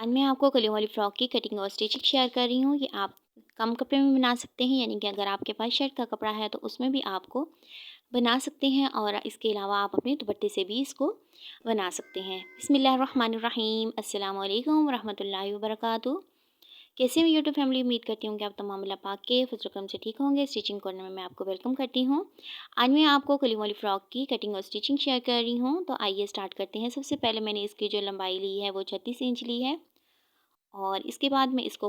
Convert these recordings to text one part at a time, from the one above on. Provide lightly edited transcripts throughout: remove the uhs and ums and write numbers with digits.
आज मैं आपको कलियों वाली फ़्रॉक की कटिंग और स्टिचिंग शेयर कर रही हूँ। ये आप कम कपड़े में बना सकते हैं, यानी कि अगर आपके पास शर्ट का कपड़ा है तो उसमें भी आपको बना सकते हैं और इसके अलावा आप अपने दुपट्टे से भी इसको बना सकते हैं। बिस्मिल्लाहिर्रहमानिर्रहीम, अस्सलाम वालेकुम रहमतुल्लाहि व बरकातुहू। कैसे हैं यूट्यूब फैमिली? उम्मीद करती हूँ कि आप तमाम अल्लाह पाक के फज़ल करम से ठीक होंगे। स्टिचिंग कॉर्नर में मैं आपको वेलकम करती हूँ। आज मैं आपको कलियों वाली फ़्रॉक की कटिंग और स्टिचिंग शेयर कर रही हूँ। तो आइए स्टार्ट करते हैं। सबसे पहले मैंने इसकी जो लंबाई ली है वो 36 इंच ली है और इसके बाद मैं इसको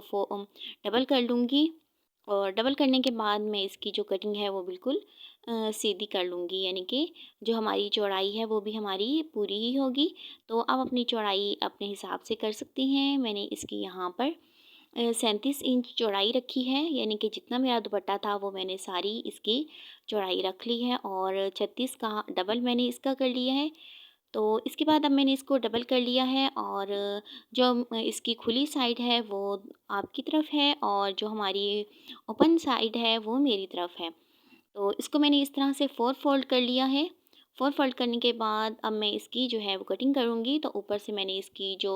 डबल कर लूँगी और डबल करने के बाद मैं इसकी जो कटिंग है वो बिल्कुल सीधी कर लूँगी, यानी कि जो हमारी चौड़ाई है वो भी हमारी पूरी ही होगी। तो आप अपनी चौड़ाई अपने हिसाब से कर सकती हैं। मैंने इसकी यहाँ पर 37 इंच चौड़ाई रखी है, यानी कि जितना मेरा दुपट्टा था वो मैंने सारी इसकी चौड़ाई रख ली है और 36 का डबल मैंने इसका कर लिया है। तो इसके बाद अब मैंने इसको डबल कर लिया है और जो इसकी खुली साइड है वो आपकी तरफ है और जो हमारी ओपन साइड है वो मेरी तरफ है। तो इसको मैंने इस तरह से 4 फोल्ड कर लिया है। 4 फोल्ड करने के बाद अब मैं इसकी जो है वो कटिंग करूँगी। तो ऊपर से मैंने इसकी जो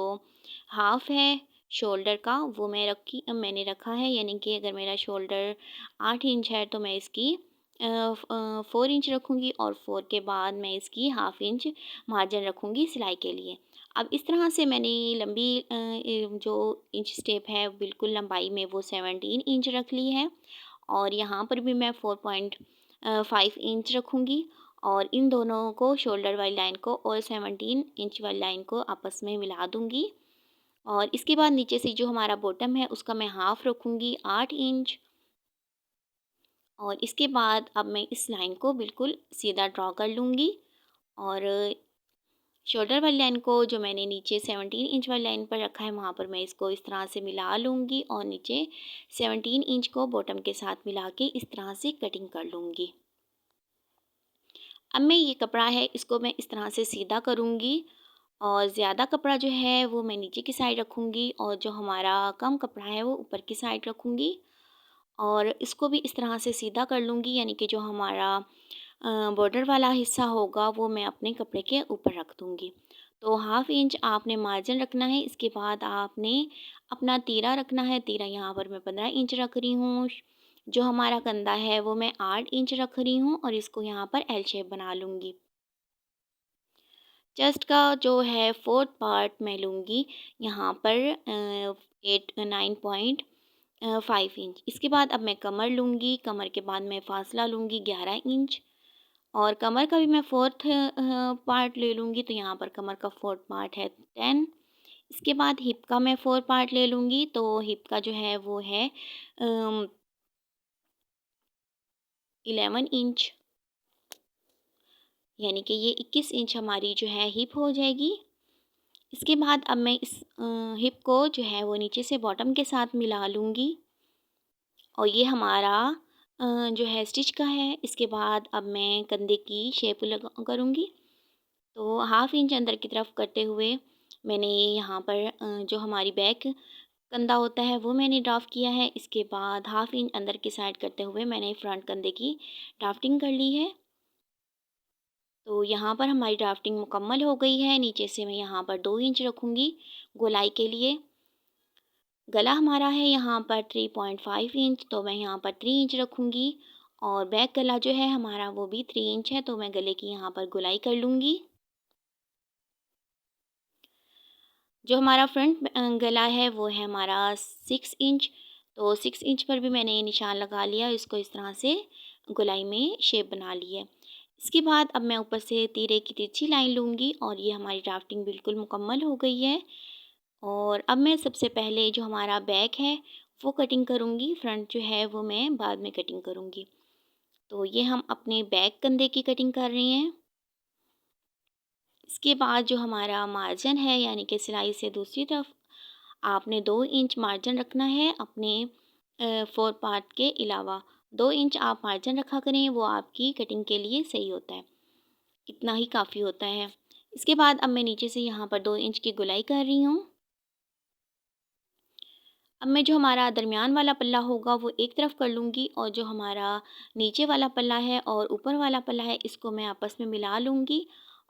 हाफ़ है शोल्डर का वो मैंने रखा है, यानी कि अगर मेरा शोल्डर 8 इंच है तो मैं इसकी 4 इंच रखूँगी और 4 के बाद मैं इसकी हाफ़ इंच मार्जिन रखूँगी सिलाई के लिए। अब इस तरह से मैंने लंबी जो इंच स्टेप है बिल्कुल लंबाई में वो 17 इंच रख ली है और यहाँ पर भी मैं 4.5 इंच रखूँगी और इन दोनों को शोल्डर वाली लाइन को और 17 इंच वाली लाइन को आपस में मिला दूँगी और इसके बाद नीचे से जो हमारा बॉटम है उसका मैं हाफ़ रखूँगी 8 इंच और इसके बाद अब मैं इस लाइन को बिल्कुल सीधा ड्रॉ कर लूँगी और शोल्डर वाली लाइन को जो मैंने नीचे 17 इंच वाली लाइन पर रखा है वहाँ पर मैं इसको इस तरह से मिला लूँगी और नीचे 17 इंच को बॉटम के साथ मिला के इस तरह से कटिंग कर लूँगी। अब मैं ये कपड़ा है इसको मैं इस तरह से सीधा करूँगी और ज़्यादा कपड़ा जो है वो मैं नीचे की साइड रखूँगी और जो हमारा कम कपड़ा है वो ऊपर की साइड रखूँगी और इसको भी इस तरह से सीधा कर लूँगी, यानी कि जो हमारा बॉर्डर वाला हिस्सा होगा वो मैं अपने कपड़े के ऊपर रख दूँगी। तो हाफ़ इंच आपने मार्जिन रखना है। इसके बाद आपने अपना तीरा रखना है। तीरा यहाँ पर मैं 15 इंच रख रही हूँ। जो हमारा कंधा है वो मैं 8 इंच रख रही हूँ और इसको यहाँ पर एल शेप बना लूँगी। चेस्ट का जो है 4th पार्ट मैं लूँगी यहाँ पर 9.5 इंच। इसके बाद अब मैं कमर लूँगी। कमर के बाद मैं फासला लूँगी 11 इंच और कमर का भी मैं 4th पार्ट ले लूँगी। तो यहाँ पर कमर का 4th पार्ट है 10। इसके बाद हिप का मैं 4 पार्ट ले लूँगी। तो हिप का जो है वो है 11 इंच, यानी कि ये 21 इंच हमारी जो है हिप हो जाएगी। इसके बाद अब मैं इस हिप को जो है वो नीचे से बॉटम के साथ मिला लूँगी और ये हमारा जो है स्टिच का है। इसके बाद अब मैं कंधे की शेप लगा करूँगी। तो हाफ़ इंच अंदर की तरफ करते हुए मैंने यहाँ पर जो हमारी बैक कंधा होता है वो मैंने ड्राफ्ट किया है। इसके बाद हाफ़ इंच अंदर की साइड करते हुए मैंने फ्रंट कंधे की ड्राफ्टिंग कर ली है। तो यहाँ पर हमारी ड्राफ्टिंग मुकम्मल हो गई है। नीचे से मैं यहाँ पर 2 इंच रखूँगी गोलाई के लिए। गला हमारा है यहाँ पर 3.5 इंच, तो मैं यहाँ पर 3 इंच रखूँगी और बैक गला जो है हमारा वो भी 3 इंच है, तो मैं गले की यहाँ पर गोलाई कर लूँगी। जो हमारा फ्रंट गला है वो है हमारा 6 इंच, तो 6 इंच पर भी मैंने निशान लगा लिया। इसको इस तरह से गोलाई में शेप बना ली है। इसके बाद अब मैं ऊपर से तीरे की तिरछी लाइन लूँगी और ये हमारी ड्राफ्टिंग बिल्कुल मुकम्मल हो गई है। और अब मैं सबसे पहले जो हमारा बैक है वो कटिंग करूँगी, फ्रंट जो है वो मैं बाद में कटिंग करूँगी। तो ये हम अपने बैक कंधे की कटिंग कर रहे हैं। इसके बाद जो हमारा मार्जिन है, यानी कि सिलाई से दूसरी तरफ आपने 2 इंच मार्जिन रखना है अपने 4 पार्ट के अलावा। 2 इंच आप मार्जिन रखा करें, वो आपकी कटिंग के लिए सही होता है। इतना ही काफ़ी होता है। इसके बाद अब मैं नीचे से यहाँ पर 2 इंच की गोलाई कर रही हूँ। अब मैं जो हमारा दरमियान वाला पल्ला होगा वो एक तरफ कर लूँगी और जो हमारा नीचे वाला पल्ला है और ऊपर वाला पल्ला है इसको मैं आपस में मिला लूँगी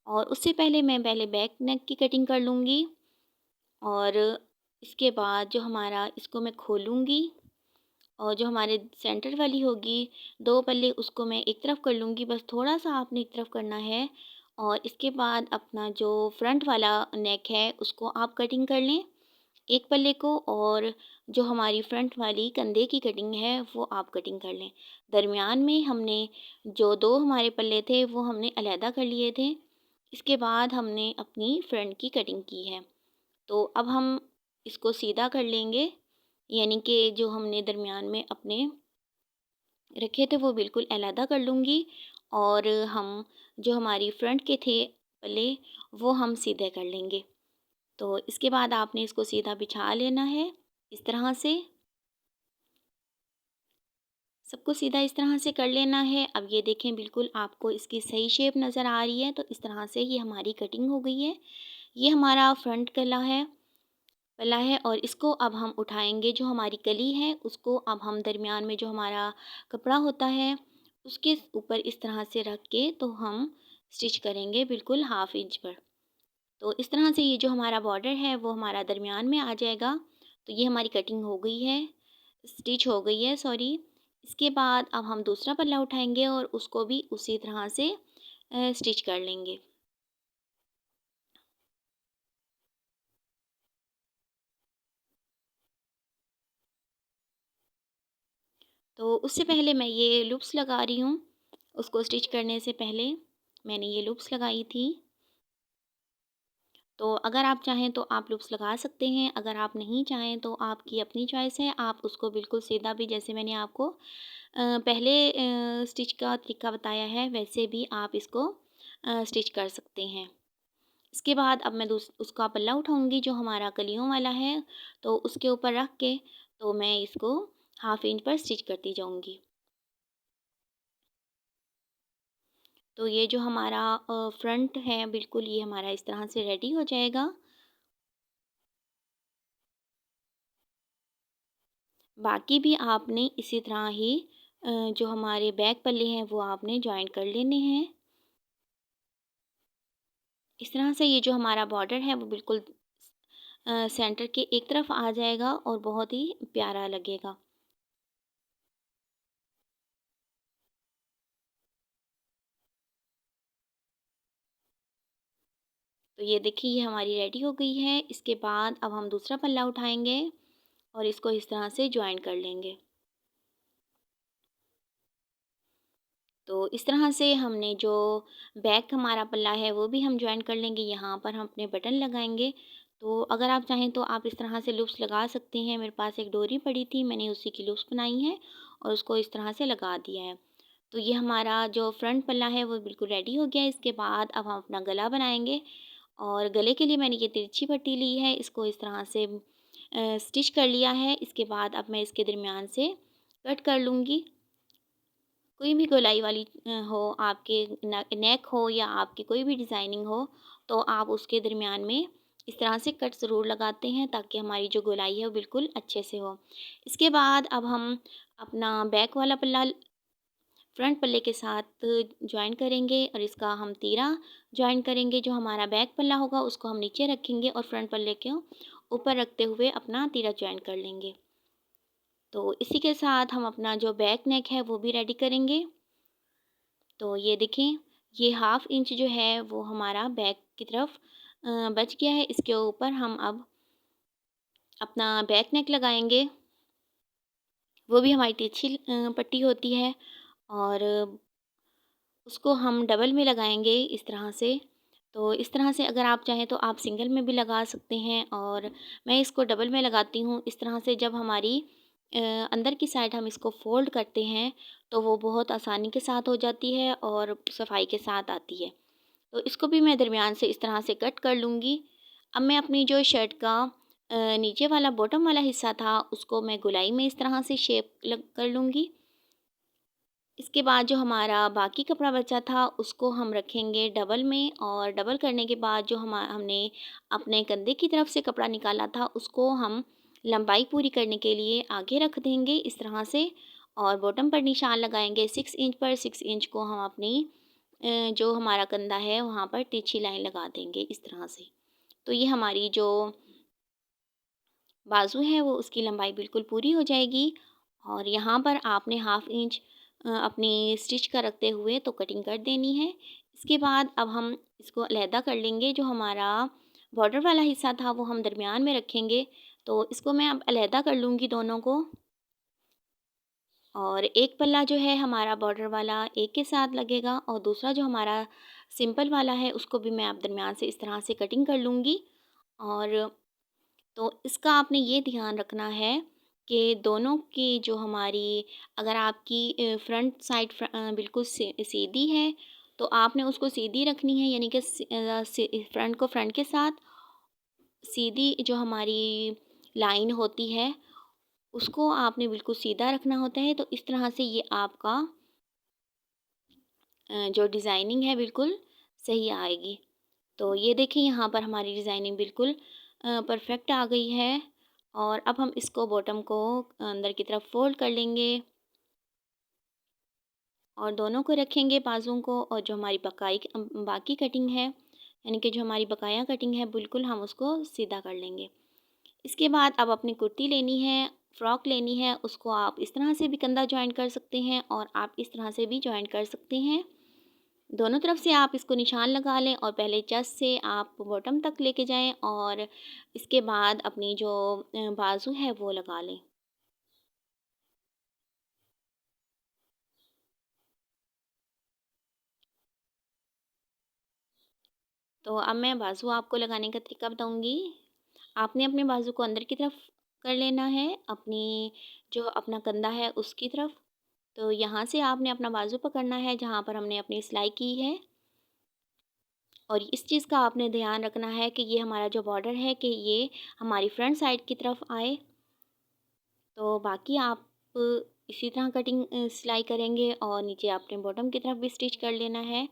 और उससे पहले मैं बैक नेक की कटिंग कर लूँगी और इसके बाद जो हमारा इसको मैं खोलूँगी और जो हमारे सेंटर वाली होगी 2 पल्ले उसको मैं एक तरफ कर लूँगी, बस थोड़ा-सा आपने एक तरफ करना है। और इसके बाद अपना जो फ्रंट वाला नेक है उसको आप कटिंग कर लें, एक पल्ले को, और जो हमारी फ्रंट वाली कंधे की कटिंग है वो आप कटिंग कर लें। दरमियान में हमने जो 2 हमारे पल्ले थे वो हमने अलहदा कर लिए थे। इसके बाद हमने अपनी फ्रंट की कटिंग की है। तो अब हम इसको सीधा कर लेंगे, यानी कि जो हमने दरमियान में अपने रखे थे वो बिल्कुल अलहदा कर लूँगी, और हम जो हमारी फ्रंट के थे पल्ले वो हम सीधे कर लेंगे। तो इसके बाद आपने इसको सीधा बिछा लेना है इस तरह से, सबको सीधा इस तरह से कर लेना है। अब ये देखें बिल्कुल आपको इसकी सही शेप नज़र आ रही है, तो इस तरह से ये हमारी कटिंग हो गई है। ये हमारा फ्रंट पल्ला है, और इसको अब हम उठाएँगे, जो हमारी कली है उसको अब हम दरमियान में जो हमारा कपड़ा होता है उसके ऊपर इस तरह से रख के तो हम स्टिच करेंगे बिल्कुल हाफ़ इंच पर। तो इस तरह से ये जो हमारा बॉर्डर है वो हमारा दरमियान में आ जाएगा। तो ये हमारी कटिंग हो गई है, स्टिच हो गई है सॉरी। इसके बाद अब हम दूसरा पल्ला उठाएँगे और उसको भी उसी तरह से स्टिच कर लेंगे। तो उससे पहले मैं ये लूप्स लगा रही हूँ, उसको स्टिच करने से पहले मैंने ये लूप्स लगाई थी। तो अगर आप चाहें तो आप लूप्स लगा सकते हैं, अगर आप नहीं चाहें तो आपकी अपनी चॉइस है, आप उसको बिल्कुल सीधा भी, जैसे मैंने आपको पहले स्टिच का तरीका बताया है वैसे भी आप इसको स्टिच कर सकते हैं। इसके बाद अब मैं उसका पल्ला उठाऊँगी जो हमारा कलियों वाला है, तो उसके ऊपर रख के तो मैं इसको हाफ़ इंच पर स्टिच करती जाऊँगी। तो ये जो हमारा फ्रंट है बिल्कुल ये हमारा इस तरह से रेडी हो जाएगा। बाकी भी आपने इसी तरह ही जो हमारे बैक पल्ले हैं वो आपने जॉइन कर लेने हैं। इस तरह से ये जो हमारा बॉर्डर है वो बिल्कुल सेंटर के एक तरफ आ जाएगा और बहुत ही प्यारा लगेगा। तो ये देखिए ये हमारी रेडी हो गई है। इसके बाद अब हम दूसरा पल्ला उठाएँगे और इसको इस तरह से जॉइन कर लेंगे। तो इस तरह से हमने जो बैक हमारा पल्ला है वो भी हम जॉइन कर लेंगे। यहाँ पर हम अपने बटन लगाएंगे। तो अगर आप चाहें तो आप इस तरह से लूप्स लगा सकते हैं। मेरे पास एक डोरी पड़ी थी, मैंने उसी की लूप्स बनाई हैं और उसको इस तरह से लगा दिया है। तो ये हमारा जो फ्रंट पल्ला है वो बिल्कुल रेडी हो गया है। इसके बाद अब हम अपना गला बनाएंगे, और गले के लिए मैंने ये तिरछी पट्टी ली है, इसको इस तरह से स्टिच कर लिया है। इसके बाद अब मैं इसके दरमियान से कट कर लूँगी। कोई भी गोलाई वाली हो, आपके नेक हो या आपकी कोई भी डिज़ाइनिंग हो, तो आप उसके दरमियान में इस तरह से कट ज़रूर लगाते हैं ताकि हमारी जो गोलाई है वो बिल्कुल अच्छे से हो। इसके बाद अब हम अपना बैक वाला पल्ला फ्रंट पल्ले के साथ जॉइन करेंगे और इसका हम तीरा जॉइन करेंगे। जो हमारा बैक पल्ला होगा उसको हम नीचे रखेंगे और फ्रंट पल्ले को ऊपर रखते हुए अपना तीरा जॉइन कर लेंगे। तो इसी के साथ हम अपना जो बैक नेक है वो भी रेडी करेंगे। तो ये देखें, ये हाफ़ इंच जो है वो हमारा बैक की तरफ बच गया है। इसके ऊपर हम अब अपना बैक नेक लगाएँगे। वो भी हमारी तिरछी पट्टी होती है, और उसको हम डबल में लगाएँगे इस तरह से। तो इस तरह से अगर आप चाहें तो आप सिंगल में भी लगा सकते हैं, और मैं इसको डबल में लगाती हूँ। इस तरह से जब हमारी अंदर की साइड हम इसको फ़ोल्ड करते हैं तो वो बहुत आसानी के साथ हो जाती है और सफाई के साथ आती है। तो इसको भी मैं दरमियान से इस तरह से कट कर लूँगी। अब मैं अपनी जो शर्ट का नीचे वाला बॉटम वाला हिस्सा था उसको मैं गोलाई में इस तरह से शेप लग कर लूँगी। इसके बाद जो हमारा बाकी कपड़ा बचा था उसको हम रखेंगे डबल में, और डबल करने के बाद जो हमने अपने कंधे की तरफ से कपड़ा निकाला था उसको हम लंबाई पूरी करने के लिए आगे रख देंगे इस तरह से, और बॉटम पर निशान लगाएंगे 6 इंच पर। 6 इंच को हम अपनी जो हमारा कंधा है वहाँ पर तिरछी लाइन लगा देंगे इस तरह से। तो ये हमारी जो बाजू है वो उसकी लंबाई बिल्कुल पूरी हो जाएगी। और यहाँ पर आपने हाफ़ इंच अपनी स्टिच का रखते हुए तो कटिंग कर देनी है। इसके बाद अब हम इसको अलहदा कर लेंगे। जो हमारा बॉर्डर वाला हिस्सा था वो हम दरमियान में रखेंगे, तो इसको मैं अब अलहदा कर लूँगी दोनों को। और एक पल्ला जो है हमारा बॉर्डर वाला एक के साथ लगेगा और दूसरा जो हमारा सिंपल वाला है उसको भी मैं अब दरमियान से इस तरह से कटिंग कर लूँगी। और तो इसका आपने ये ध्यान रखना है कि दोनों की जो हमारी, अगर आपकी फ्रंट साइड बिल्कुल सीधी है तो आपने उसको सीधी रखनी है, यानी कि फ्रंट को फ्रंट के साथ, सीधी जो हमारी लाइन होती है उसको आपने बिल्कुल सीधा रखना होता है। तो इस तरह से ये आपका जो डिज़ाइनिंग है बिल्कुल सही आएगी। तो ये देखिए यहाँ पर हमारी डिज़ाइनिंग बिल्कुल परफेक्ट आ गई है। और अब हम इसको बॉटम को अंदर की तरफ फ़ोल्ड कर लेंगे और दोनों को रखेंगे बाजुओं को। और जो हमारी बाकी कटिंग है, यानी कि जो हमारी बकाया कटिंग है, बिल्कुल हम उसको सीधा कर लेंगे। इसके बाद अब अपनी कुर्ती लेनी है, फ़्रॉक लेनी है, उसको आप इस तरह से भी कंधा जॉइन कर सकते हैं और आप इस तरह से भी जॉइन कर सकते हैं। दोनों तरफ से आप इसको निशान लगा लें और पहले चेस्ट से आप बॉटम तक लेके जाएं और इसके बाद अपनी जो बाजू है वो लगा लें। तो अब मैं बाजू आपको लगाने का तरीका बताऊंगी। आपने अपने बाजू को अंदर की तरफ कर लेना है, अपनी जो अपना कंधा है उसकी तरफ। तो यहाँ से आपने अपना बाजू पकड़ना है जहाँ पर हमने अपनी सिलाई की है। और इस चीज़ का आपने ध्यान रखना है कि ये हमारा जो बॉर्डर है कि ये हमारी फ्रंट साइड की तरफ आए। तो बाकी आप इसी तरह कटिंग सिलाई करेंगे और नीचे आपने बॉटम की तरफ भी स्टिच कर लेना है।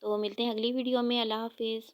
तो मिलते हैं अगली वीडियो में। अल्लाह हाफिज़।